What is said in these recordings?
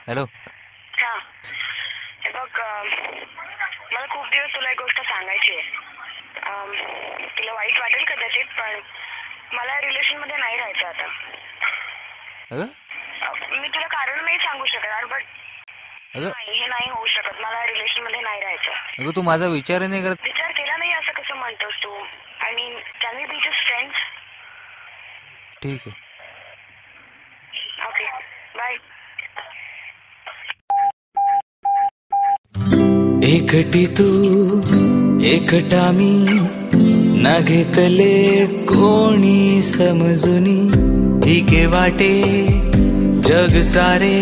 Hello. हा हे बघ मला खूप दिवस तुला एक गोष्ट सांगायची आहे. तुला वाईट वाटेल कदाचित पण मला रिलेशन मध्ये नाही राहायचं आता. अगं मी तुला कारण नाही सांगू शकणार बट अगं नाही हे नाही होऊ शकत. मला रिलेशन मध्ये नाही राहायचं. अगं तू माझा विचार नाही करत. विचार केला नाही असं कसं म्हणतोस तू? I mean can we be just friends? ठीक आहे. Okay bye. एकटी तू एकटा मी ना घेतले कोणी समजुनी ठीके वाटे जग सारे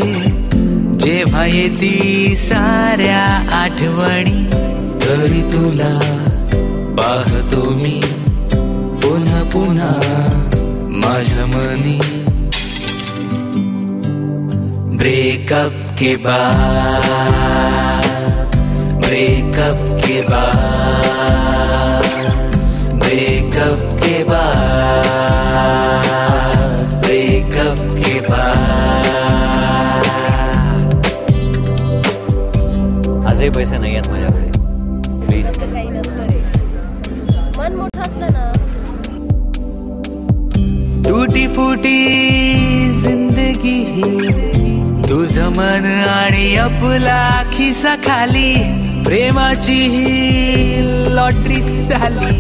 जेव्हा येती साऱ्या आठवणी तरी तुला पाहतो मी पुन्हा पुन्हा माझ्या मनी ब्रेकअप के बाद ब्रेकअप के बाद ब्रेकअप के बाद ब्रेकअप के बाद आजही पैसे नाही आहेत माझ्याकडे. प्लीज. काही नसतं रे. मन मोठं असलं ना. टूटी फुटी जिंदगी ही तुझं मन आणि आपला खिसा खाली प्रेमाची ही लॉटरी झाली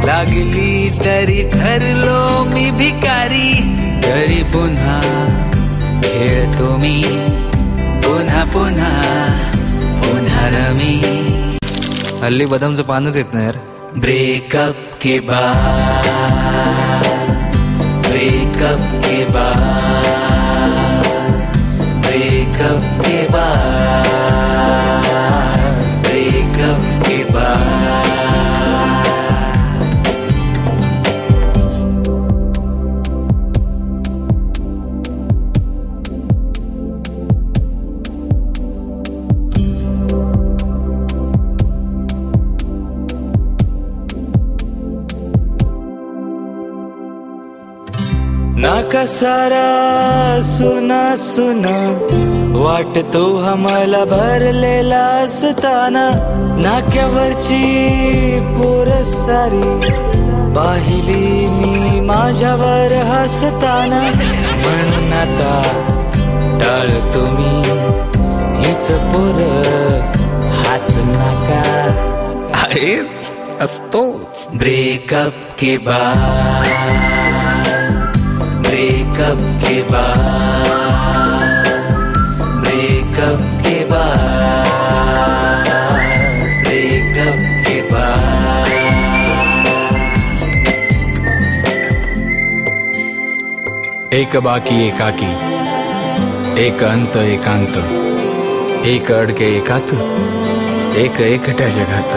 लागली तरी ठरलो मी भिकारी तरी पुन्हा खेळतो मी पुन्हा पुन्हा पुन्हा रमी. हल्ली बदामचं पानच येत नाही यार. ब्रेकअप के बाद ब्रेकअप के बाद ब्रेकअप के बाद ब्रेकअप के बाद. नाका सारा सुना सुना वाटतो आम्हाला भरलेला असताना नाक्यावरची पोर सारी पाहिली मी माझ्यावर हसताना म्हणून आता टाळतो मी हीच पोर हाच नाका आहेच असतोच. ब्रेकअप के बाद ब्रेकअप के बाद ब्रेकअप के बाद ब्रेकअप के बाद. एक बाकी एकाकी एक अंत एकांत एक अडके एकात एक एकट्या जगात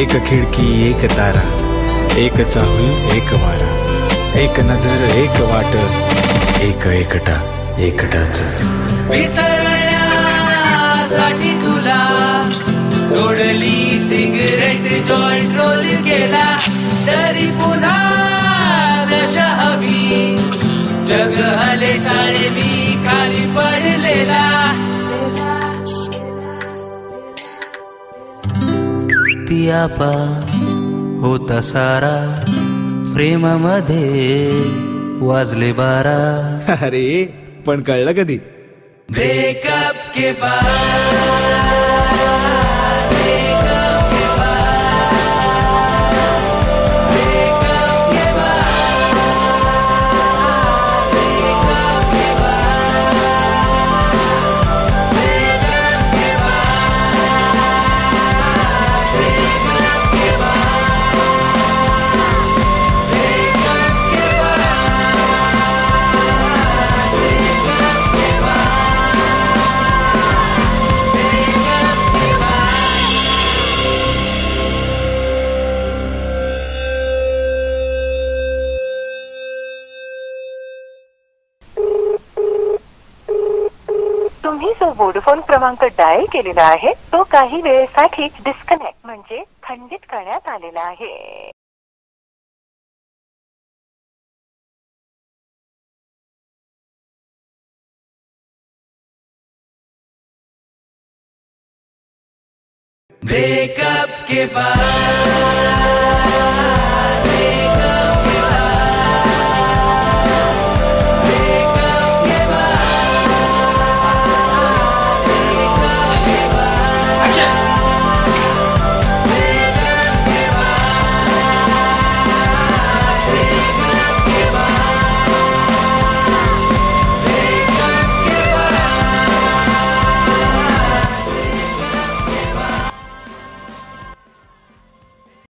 एक खिडकी एक तारा एक चाहूल एक वारा एक नजर एक वाट एक एकटा एकटाच. विसरण्यासाठी तुला सोडली सिगरेट जॉईंट रोल केला तरी पुन्हा नशा हवी जग हले सारे मी खाली पडलेला. ती आपा होता सारा प्रेमामध्ये वाजले 12. अरे पण कळलं कधी? ब्रेकअप के बाद तुम्ही जो वोडाफोन क्रमांक डायल केलेला आहे तो काही वेळेसाठी डिस्कनेक्ट म्हणजे खंडित करण्यात आलेला आहे. ब्रेकअप के बाद